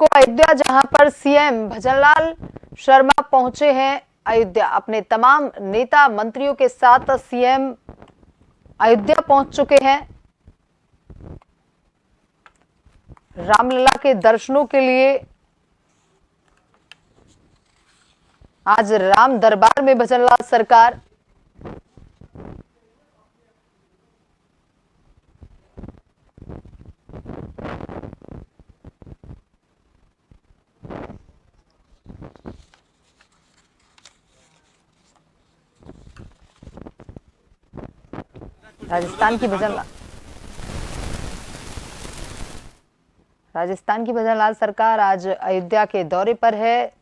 को अयोध्या, जहां पर सीएम भजनलाल शर्मा पहुंचे हैं अयोध्या। अपने तमाम नेता मंत्रियों के साथ सीएम अयोध्या पहुंच चुके हैं रामलला के दर्शनों के लिए। आज राम दरबार में भजनलाल सरकार राजस्थान की भजनलाल सरकार आज अयोध्या के दौरे पर है।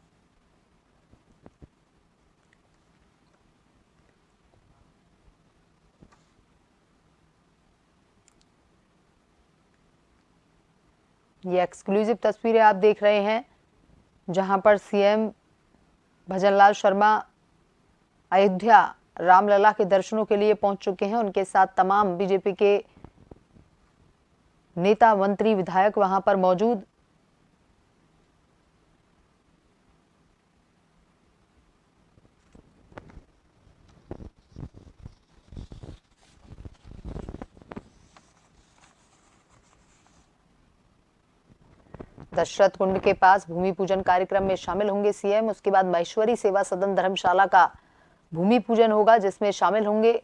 ये एक्सक्लूसिव तस्वीरें आप देख रहे हैं, जहां पर सीएम भजनलाल शर्मा अयोध्या रामलला के दर्शनों के लिए पहुंच चुके हैं। उनके साथ तमाम बीजेपी के नेता मंत्री विधायक वहां पर मौजूद। दशरथ कुंड के पास भूमि पूजन कार्यक्रम में शामिल होंगे सीएम। उसके बाद महेश्वरी सेवा सदन धर्मशाला का भूमि पूजन होगा, जिसमें शामिल होंगे।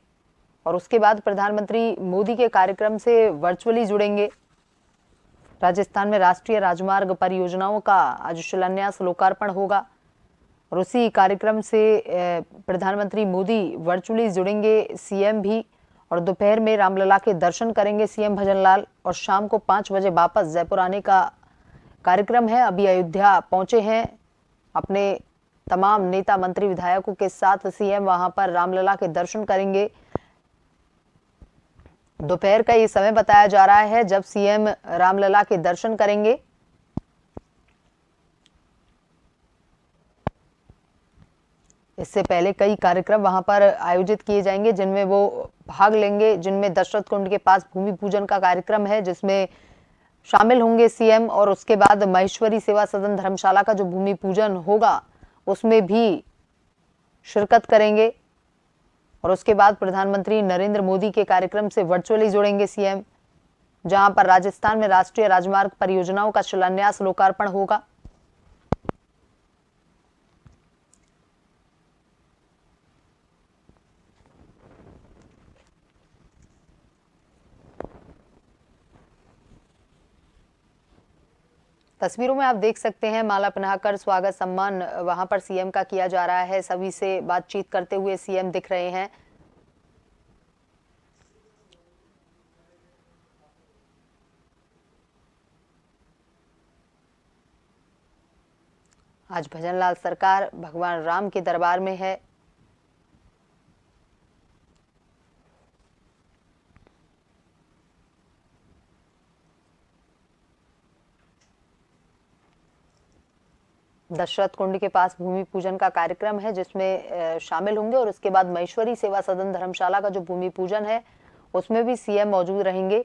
और उसके बाद प्रधानमंत्री मोदी के कार्यक्रम से वर्चुअली जुड़ेंगे। राजस्थान में राष्ट्रीय राजमार्ग परियोजनाओं का आज शिलान्यास लोकार्पण होगा और उसी कार्यक्रम से प्रधानमंत्री मोदी वर्चुअली जुड़ेंगे, सीएम भी। और दोपहर में रामलला के दर्शन करेंगे सीएम भजनलाल और शाम को 5 बजे वापस जयपुर आने का कार्यक्रम है। अभी अयोध्या पहुंचे हैं। अपने तमाम नेता मंत्री विधायकों के साथ सीएम वहां पर रामलला के दर्शन करेंगे। दोपहर का ये समय बताया जा रहा है जब सीएम रामलला के दर्शन करेंगे। इससे पहले कई कार्यक्रम वहां पर आयोजित किए जाएंगे, जिनमें वो भाग लेंगे, जिनमें दशरथ कुंड के पास भूमि पूजन का कार्यक्रम है, जिसमें शामिल होंगे सीएम। और उसके बाद महेश्वरी सेवा सदन धर्मशाला का जो भूमि पूजन होगा उसमें भी शिरकत करेंगे। और उसके बाद प्रधानमंत्री नरेंद्र मोदी के कार्यक्रम से वर्चुअली जुड़ेंगे सीएम, जहां पर राजस्थान में राष्ट्रीय राजमार्ग परियोजनाओं का शिलान्यास लोकार्पण होगा। तस्वीरों में आप देख सकते हैं माला पहनाकर स्वागत सम्मान वहां पर सीएम का किया जा रहा है। सभी से बातचीत करते हुए सीएम दिख रहे हैं। आज भजनलाल सरकार भगवान राम के दरबार में है। दशरथ कुंड के पास भूमि पूजन का कार्यक्रम है, जिसमें शामिल होंगे। और उसके बाद महेश्वरी सेवा सदन धर्मशाला का जो भूमि पूजन है उसमें भी सीएम मौजूद रहेंगे।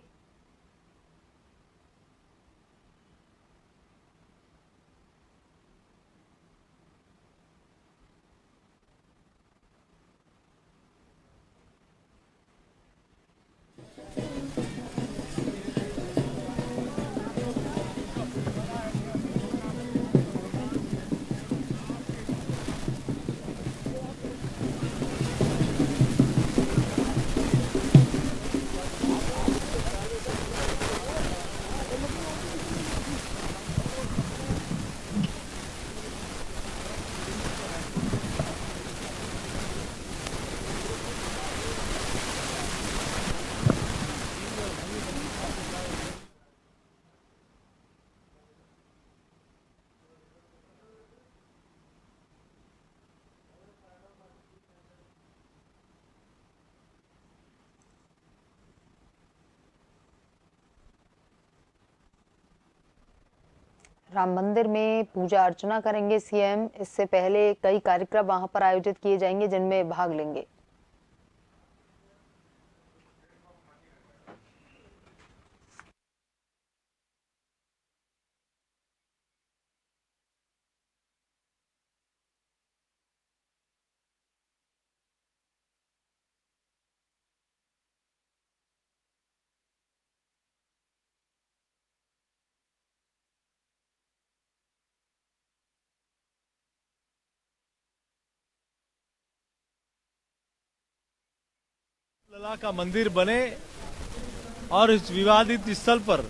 राम मंदिर में पूजा अर्चना करेंगे सीएम। इससे पहले कई कार्यक्रम वहां पर आयोजित किए जाएंगे, जिनमें भाग लेंगे। लला का मंदिर बने और इस विवादित स्थल पर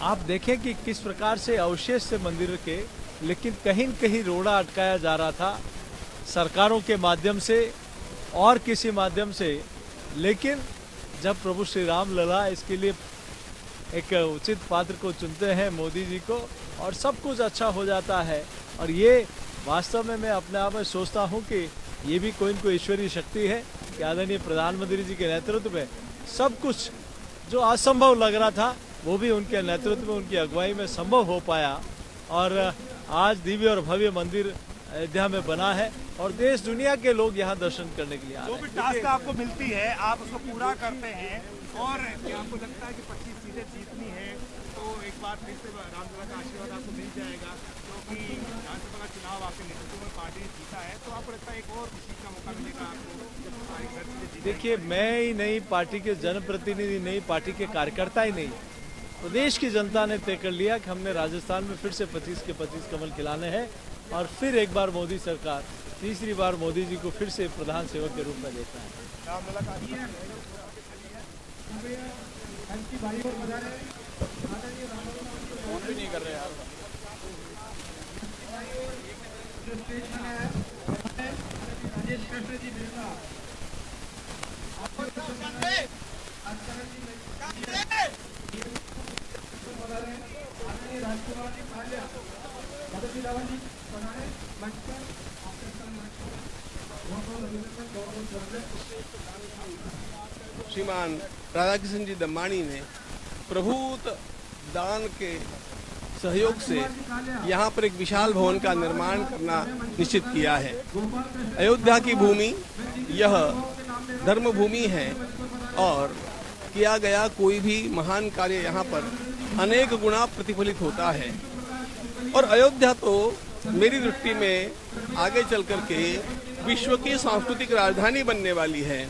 आप देखें कि किस प्रकार से अवशेष से मंदिर के, लेकिन कहीं न कहीं रोड़ा अटकाया जा रहा था सरकारों के माध्यम से और किसी माध्यम से। लेकिन जब प्रभु श्री राम लला इसके लिए एक उचित पात्र को चुनते हैं, मोदी जी को, और सब कुछ अच्छा हो जाता है। और ये वास्तव में मैं अपने आप में सोचता हूँ कि ये भी कोई न कोई ईश्वरीय शक्ति है कि आदरणीय प्रधानमंत्री जी के नेतृत्व में सब कुछ जो असंभव लग रहा था वो भी उनके नेतृत्व में, उनकी अगुवाई में संभव हो पाया। और आज दिव्य और भव्य मंदिर अयोध्या में बना है और देश दुनिया के लोग यहाँ दर्शन करने के लिए आ रहे हैं। जो भी टास्क आपको मिलती है आप उसको पूरा करते हैं, और आपको लगता है कि 25 सीटें जीतनी है तो एक बार फिर से रामलला का आशीर्वाद आपको मिल जाएगा, क्योंकि विधानसभा का चुनाव आपके नेतृत्व में पार्टी ने जीता है, तो आपको लगता है एक और खुशी का मौका मिलेगा आपको जब सारी घर चीजें जीतेंगे? देखिए, मैं ही नहीं, पार्टी के जनप्रतिनिधि नहीं, पार्टी के कार्यकर्ता ही नहीं, प्रदेश की जनता ने तय कर लिया कि हमने राजस्थान में फिर से 25 के 25 कमल खिलाने हैं और फिर एक बार मोदी सरकार, तीसरी बार मोदी जी को फिर से प्रधान सेवक के रूप में देखना है। रामलला का भी नहीं कर रहे यार। श्रीमान राधाकिशन जी दम्मानी ने प्रभुत दान के सहयोग से यहाँ पर एक विशाल भवन का निर्माण करना निश्चित किया है। अयोध्या की भूमि यह धर्म भूमि है और किया गया कोई भी महान कार्य यहाँ पर अनेक गुना प्रतिफलित होता है। और अयोध्या तो मेरी दृष्टि में आगे चल करके विश्व की सांस्कृतिक राजधानी बनने वाली है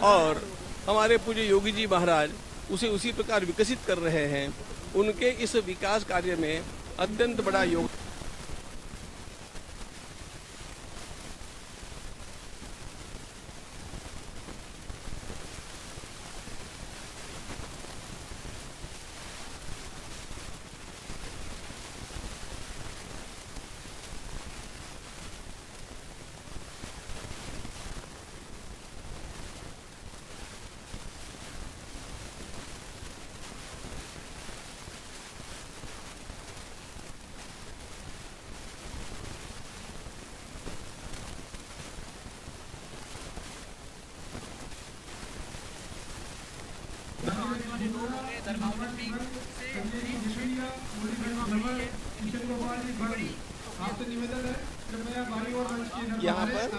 और हमारे पूज्य योगी जी महाराज उसे उसी प्रकार विकसित कर रहे हैं। उनके इस विकास कार्य में अत्यंत बड़ा योगदान यहाँ पर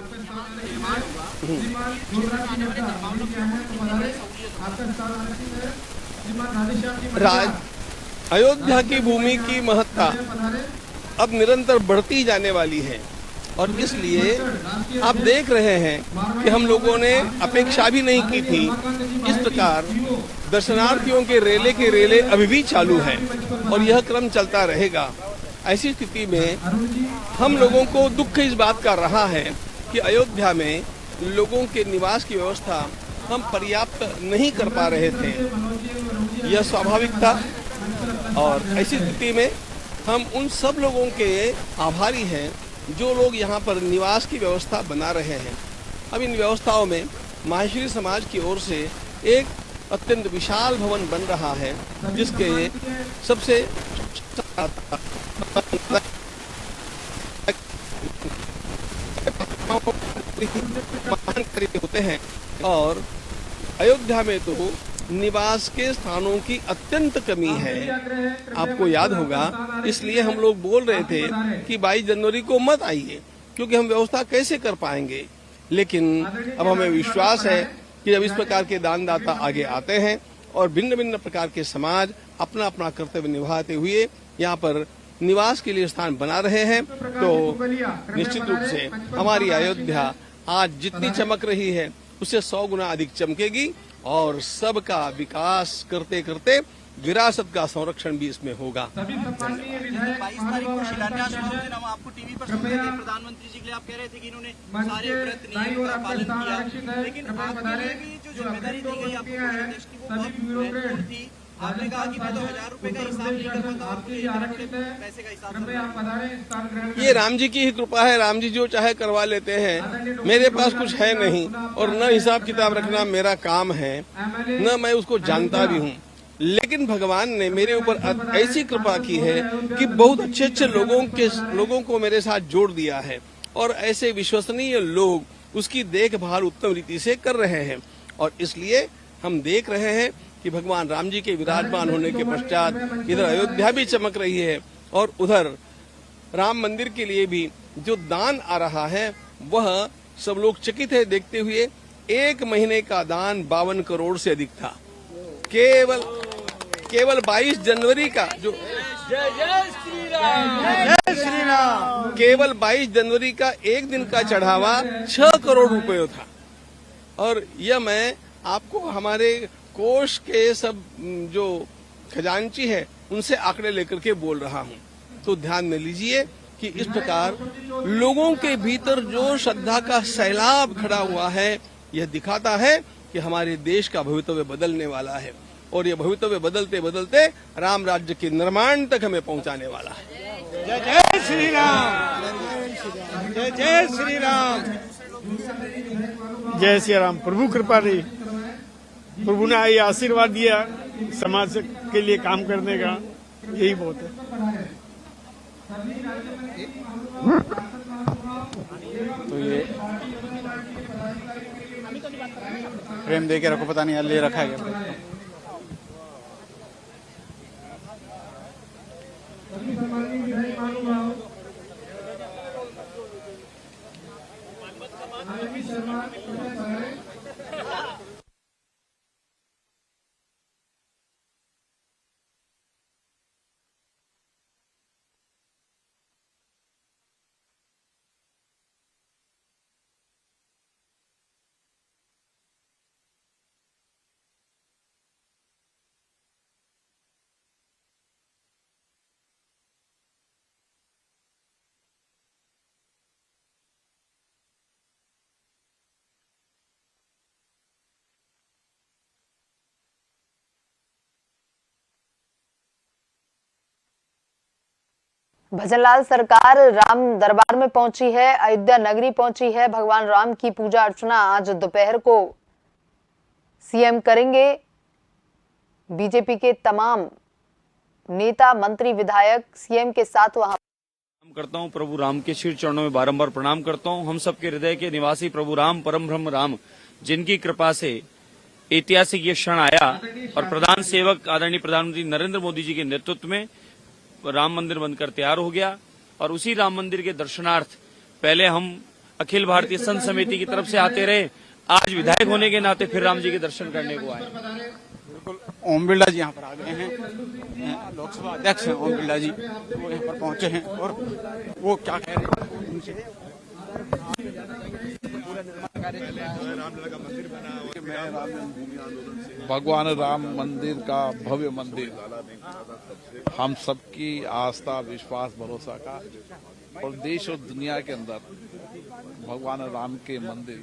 अयोध्या की भूमि की महत्ता अब निरंतर बढ़ती जाने वाली है और इसलिए आप देख रहे हैं कि हम लोगों ने अपेक्षा भी नहीं की थी। इस प्रकार दर्शनार्थियों के रेले अभी भी चालू है और यह क्रम चलता रहेगा। ऐसी स्थिति में हम लोगों को दुख इस बात का रहा है कि अयोध्या में लोगों के निवास की व्यवस्था हम पर्याप्त नहीं कर पा रहे थे। यह स्वाभाविक था और ऐसी स्थिति में हम उन सब लोगों के आभारी हैं जो लोग यहाँ पर निवास की व्यवस्था बना रहे हैं। अब इन व्यवस्थाओं में माहेश्वरी समाज की ओर से एक अत्यंत विशाल भवन बन रहा है जिसके सबसे महान कार्य होते हैं और अयोध्या में तो निवास के स्थानों की अत्यंत कमी है। आपको याद होगा, इसलिए हम लोग बोल रहे थे कि 22 जनवरी को मत आइए क्योंकि हम व्यवस्था कैसे कर पाएंगे। लेकिन अब हमें विश्वास है कि जब इस प्रकार के दानदाता आगे आते हैं और भिन्न भिन्न प्रकार के समाज अपना अपना कर्तव्य निभाते हुए यहाँ पर निवास के लिए स्थान बना रहे हैं, तो निश्चित रूप से हमारी अयोध्या आज जितनी चमक रही है उससे 100 गुना अधिक चमकेगी और सबका विकास करते करते विरासत का संरक्षण भी इसमें होगा। 22 तारीख को शिलान्यास हुआ, उस दिन हम आपको टीवी पर सुनते थे, प्रधानमंत्री जी के लिए आप कह रहे थे कि इन्होंने सारे व्रत नियम का पालन किया, लेकिन आपके लिए भी जो जिम्मेदारी दी गई आपको देश की वो बहुत महत्वपूर्ण थी। आपने कहा कि मैं तो 1000 रुपए का हिसाब नहीं कर पाता, आपके पैसे का हिसाब। ये राम जी की ही कृपा है, राम जी जो चाहे करवा लेते हैं। मेरे पास कुछ है नहीं और न हिसाब किताब रखना मेरा काम है, न मैं उसको जानता भी हूँ, लेकिन भगवान ने मेरे ऊपर ऐसी कृपा की है कि बहुत अच्छे अच्छे लोगों को मेरे साथ जोड़ दिया है और ऐसे विश्वसनीय लोग उसकी देखभाल उत्तम रीति से कर रहे हैं। और इसलिए हम देख रहे हैं कि भगवान राम जी के विराजमान होने के पश्चात इधर अयोध्या भी चमक रही है और उधर राम मंदिर के लिए भी जो दान आ रहा है वह सब लोग चकित है देखते हुए। 1 महीने का दान 52 करोड़ से अधिक था। केवल 22 जनवरी का जो केवल 22 जनवरी का एक दिन का चढ़ावा 6 करोड़ रुपए था। और यह मैं आपको हमारे कोष के सब जो खजांची है उनसे आंकड़े लेकर के बोल रहा हूँ। तो ध्यान में लीजिए कि इस प्रकार लोगों के भीतर जो श्रद्धा का सैलाब खड़ा हुआ है यह दिखाता है कि हमारे देश का भवितव्य बदलने वाला है और यह भवितव्य बदलते बदलते राम राज्य के निर्माण तक हमें पहुंचाने वाला है। जय जय श्री राम, जय जय श्री राम, जय श्री राम। प्रभु कृपा रही, प्रभु ने ये आशीर्वाद दिया समाज के लिए काम करने का, यही बहुत है। तो ये फ्रेम दे के रखो, पता नहीं ले रखा है। भजनलाल सरकार राम दरबार में पहुंची है, अयोध्या नगरी पहुंची है। भगवान राम की पूजा अर्चना आज दोपहर को सीएम करेंगे। बीजेपी के तमाम नेता, मंत्री, विधायक सीएम के साथ वहां करता हूं। प्रभु राम के श्री चरणों में बारंबार प्रणाम करता हूं। हम सबके हृदय के निवासी प्रभु राम, परम ब्रह्म राम, जिनकी कृपा से ऐतिहासिक ये क्षण आया और प्रधान सेवक आदरणीय प्रधानमंत्री नरेंद्र मोदी जी के नेतृत्व में राम मंदिर बनकर तैयार हो गया और उसी राम मंदिर के दर्शनार्थ पहले हम अखिल भारतीय संत समिति की तरफ से आते रहे, आज विधायक होने के नाते फिर राम जी के दर्शन करने को आए। बिल्कुल ओम बिरला जी यहाँ पर आ गए हैं, लोकसभा अध्यक्ष हैं ओम बिरला जी, वो यहाँ पर पहुंचे हैं और वो क्या कह रहे हैं उनसे। भगवान राम मंदिर का भव्य मंदिर हम सबकी आस्था, विश्वास, भरोसा का और देश और दुनिया के अंदर भगवान राम के मंदिर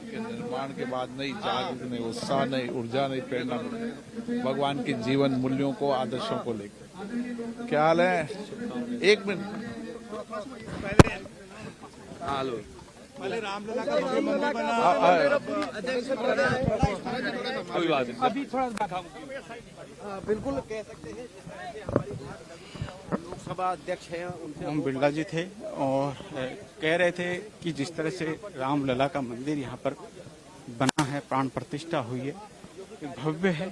के निर्माण के बाद नई जागरूक, नई उत्साह, नई ऊर्जा, नई प्रेरणा मिली भगवान के जीवन मूल्यों को, आदर्शों को लेकर। क्या हाल है? एक मिनट। पहले रामलला का मंदिर बना, कोई बात नहीं, अभी थोड़ा बिल्कुल कह सकते हैं लोकसभा अध्यक्ष हैं ओम बिरला जी थे और कह रहे थे कि जिस तरह से रामलला का मंदिर यहाँ पर बना है, प्राण प्रतिष्ठा हुई है, भव्य है।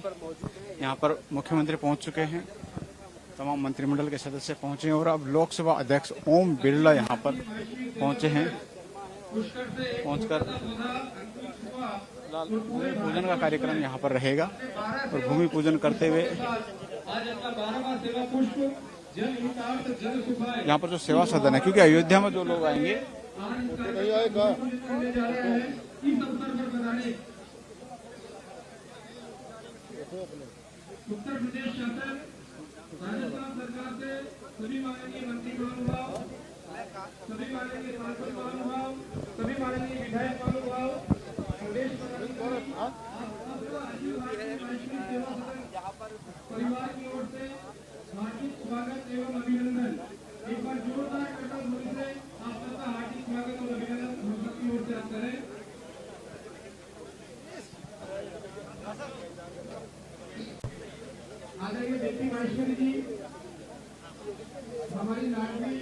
यहाँ पर मुख्यमंत्री पहुंच चुके हैं, तमाम मंत्रिमंडल के सदस्य पहुंचे हैं और अब लोकसभा अध्यक्ष ओम बिरला यहाँ पर पहुंचे हैं। पहुंचकर भूमि पूजन का कार्यक्रम यहाँ पर रहेगा और भूमि पूजन करते हुए यहाँ पर जो सेवा सदन है, क्योंकि अयोध्या में जो लोग आएंगे उत्तर प्रदेश शासन, राजस्थान सरकार से सभी माननीय मंत्री महानुभाव, सभी माननीय सांसद महानुभाव, सभी माननीय विधायक महानुभाव, प्रदेश पदाधिकारी, परिवार की ओर से हार्दिक स्वागत एवं अभिनंदन। एक बार जोरदार करताल ध्वनि से आप सबका हार्दिक स्वागत और अभिनंदन हम सबकी ओर से आप करें। आदरणीय बेटी माहेश्वरी जी, हमारी लाडली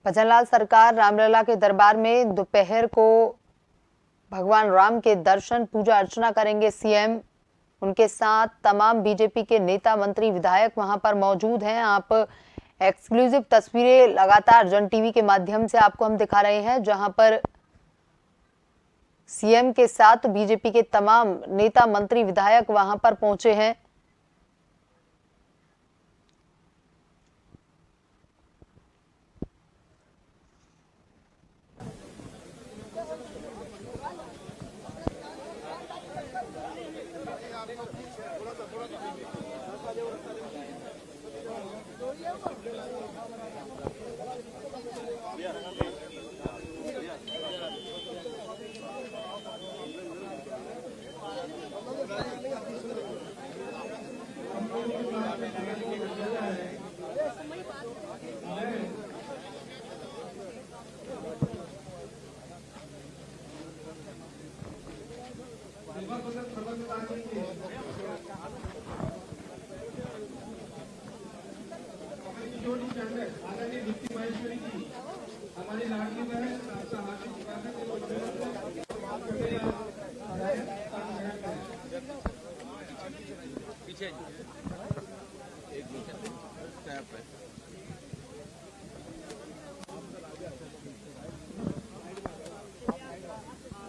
भजनलाल सरकार रामलला के दरबार में दोपहर को भगवान राम के दर्शन पूजा अर्चना करेंगे सीएम। उनके साथ तमाम बीजेपी के नेता मंत्री विधायक वहां पर मौजूद हैं। आप एक्सक्लूसिव तस्वीरें लगातार जन टीवी के माध्यम से आपको हम दिखा रहे हैं, जहां पर सीएम के साथ बीजेपी के तमाम नेता मंत्री विधायक वहां पर पहुंचे हैं। हमारी लाडली बहन आपका हार्दिक स्वागत पीछे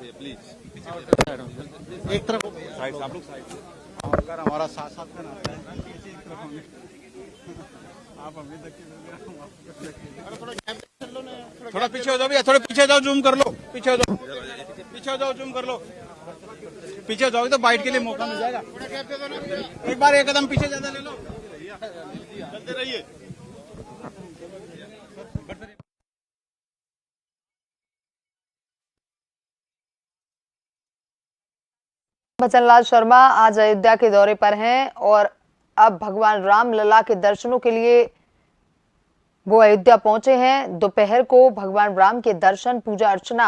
एक प्लीज एक तरफ साइड आप लोग साइड अगर हमारा साथ साथ में आता है आप अभी तक थोड़ा पीछे हो जाओ भैया, थोड़ा पीछे जाओ, जूम कर लो, पीछे हो जाओ, पीछे हो जाओ, जूम कर लो, पीछे जाओगे तो बाइट के लिए मौका मिल जाएगा। एक बार एक कदम पीछे ज्यादा ले लो, चलते रहिए। भजनलाल शर्मा आज अयोध्या के दौरे पर हैं और अब भगवान रामलला के दर्शनों के लिए वो अयोध्या पहुंचे हैं। दोपहर को भगवान राम के दर्शन पूजा अर्चना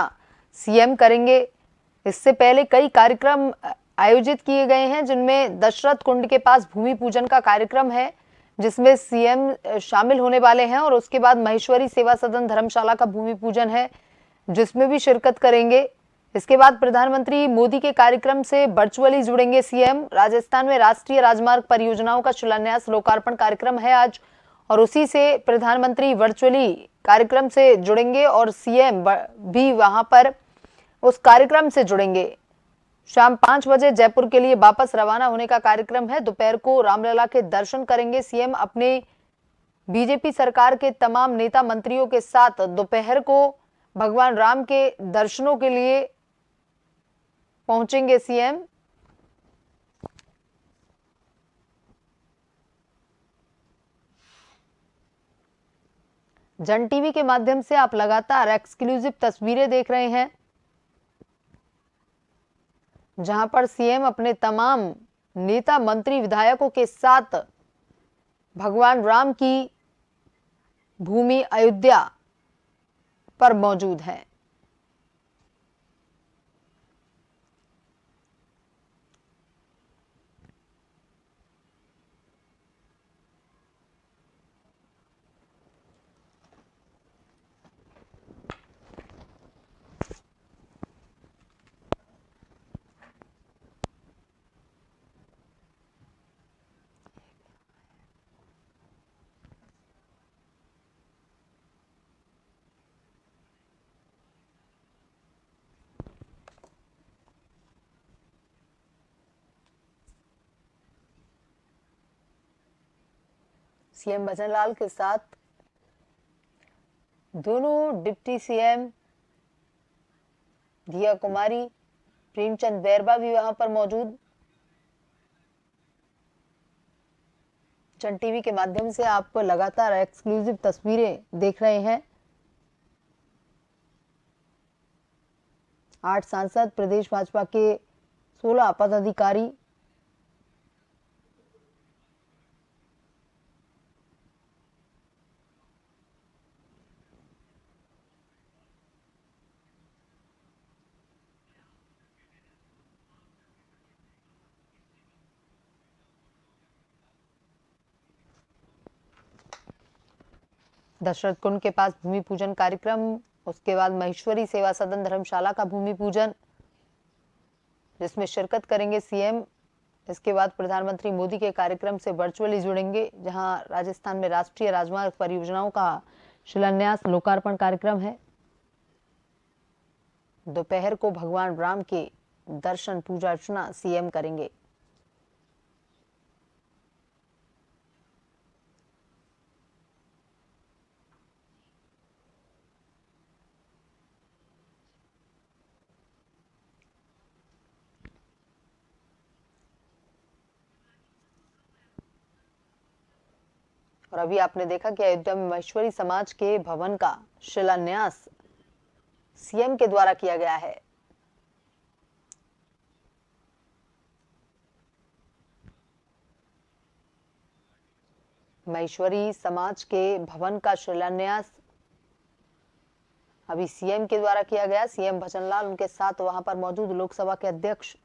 सीएम करेंगे। इससे पहले कई कार्यक्रम आयोजित किए गए हैं, जिनमें दशरथ कुंड के पास भूमि पूजन का कार्यक्रम है, जिसमें सीएम शामिल होने वाले हैं, और उसके बाद महेश्वरी सेवा सदन धर्मशाला का भूमि पूजन है, जिसमें भी शिरकत करेंगे। इसके बाद प्रधानमंत्री मोदी के कार्यक्रम से वर्चुअली जुड़ेंगे सीएम। राजस्थान में राष्ट्रीय राजमार्ग परियोजनाओं का शिलान्यास लोकार्पण कार्यक्रम है आज, और उसी से प्रधानमंत्री वर्चुअली कार्यक्रम से जुड़ेंगे और सीएम भी वहां पर उस कार्यक्रम से जुड़ेंगे। शाम 5 बजे जयपुर के लिए वापस रवाना होने का कार्यक्रम है। दोपहर को रामलला के दर्शन करेंगे सीएम। अपने बीजेपी सरकार के तमाम नेता मंत्रियों के साथ दोपहर को भगवान राम के दर्शनों के लिए पहुंचेंगे सीएम। जन टीवी के माध्यम से आप लगातार एक्सक्लूसिव तस्वीरें देख रहे हैं, जहां पर सीएम अपने तमाम नेता मंत्री विधायकों के साथ भगवान राम की भूमि अयोध्या पर मौजूद हैं। सीएम भजनलाल के साथ दोनों डिप्टी सीएम दिया कुमारी, प्रेमचंद बैरवा भी वहां पर मौजूद। जन टीवी के माध्यम से आप लगातार एक्सक्लूसिव तस्वीरें देख रहे हैं। 8 सांसद, प्रदेश भाजपा के 16 पदाधिकारी, दशरथ कुंड के पास भूमि पूजन कार्यक्रम, उसके बाद महेश्वरी सेवा सदन धर्मशाला का भूमि पूजन, जिसमें शिरकत करेंगे सीएम। इसके बाद प्रधानमंत्री मोदी के कार्यक्रम से वर्चुअली जुड़ेंगे, जहां राजस्थान में राष्ट्रीय राजमार्ग परियोजनाओं का शिलान्यास लोकार्पण कार्यक्रम है। दोपहर को भगवान राम के दर्शन पूजा अर्चना सीएम करेंगे। और अभी आपने देखा कि अयोध्या में महेश्वरी समाज के भवन का शिलान्यास सीएम के द्वारा किया गया है। महेश्वरी समाज के भवन का शिलान्यास अभी सीएम के द्वारा किया गया। सीएम भजनलाल उनके साथ वहां पर मौजूद लोकसभा के अध्यक्ष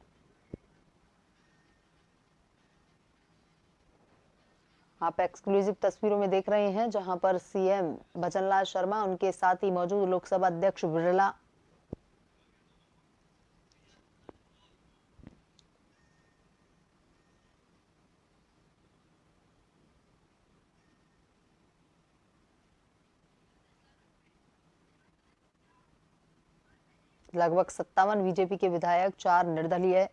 आप एक्सक्लूसिव तस्वीरों में देख रहे हैं, जहां पर सीएम भजनलाल शर्मा, उनके साथ ही मौजूद लोकसभा अध्यक्ष बिरला, लगभग 57 बीजेपी के विधायक, 4 निर्दलीय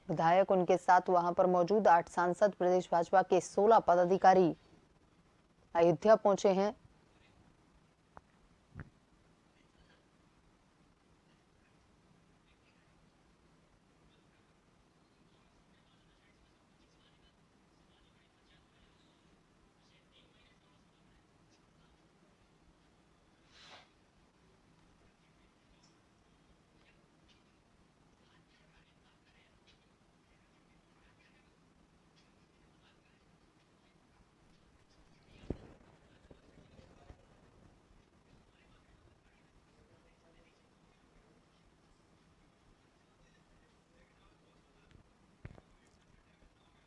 विधायक उनके साथ वहां पर मौजूद। 8 सांसद, प्रदेश भाजपा के 16 पदाधिकारी अयोध्या पहुंचे हैं।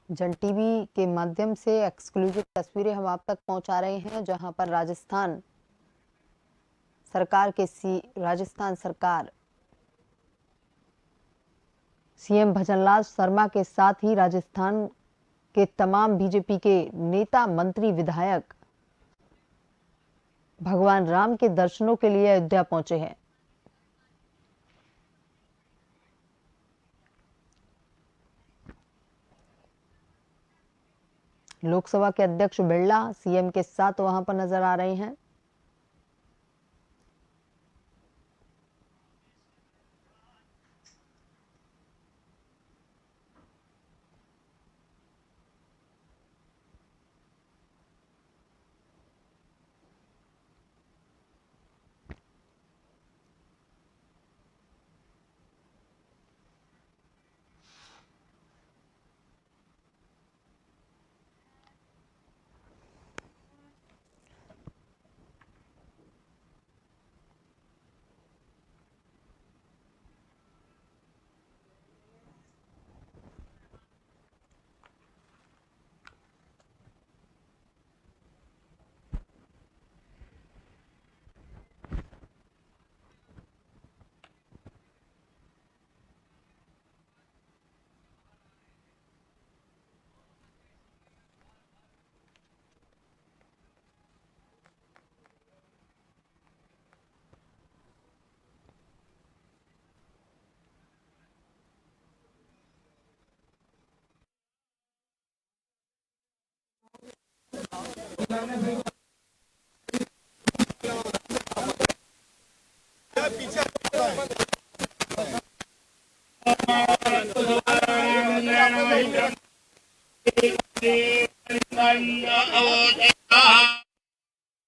जन टीवी के माध्यम से एक्सक्लूसिव तस्वीरें हम आप तक पहुंचा रहे हैं, जहां पर राजस्थान सरकार सीएम भजनलाल शर्मा के साथ ही राजस्थान के तमाम बीजेपी के नेता, मंत्री, विधायक भगवान राम के दर्शनों के लिए अयोध्या पहुंचे हैं। लोकसभा के अध्यक्ष बिरला सीएम के साथ वहां पर नजर आ रहे हैं। देव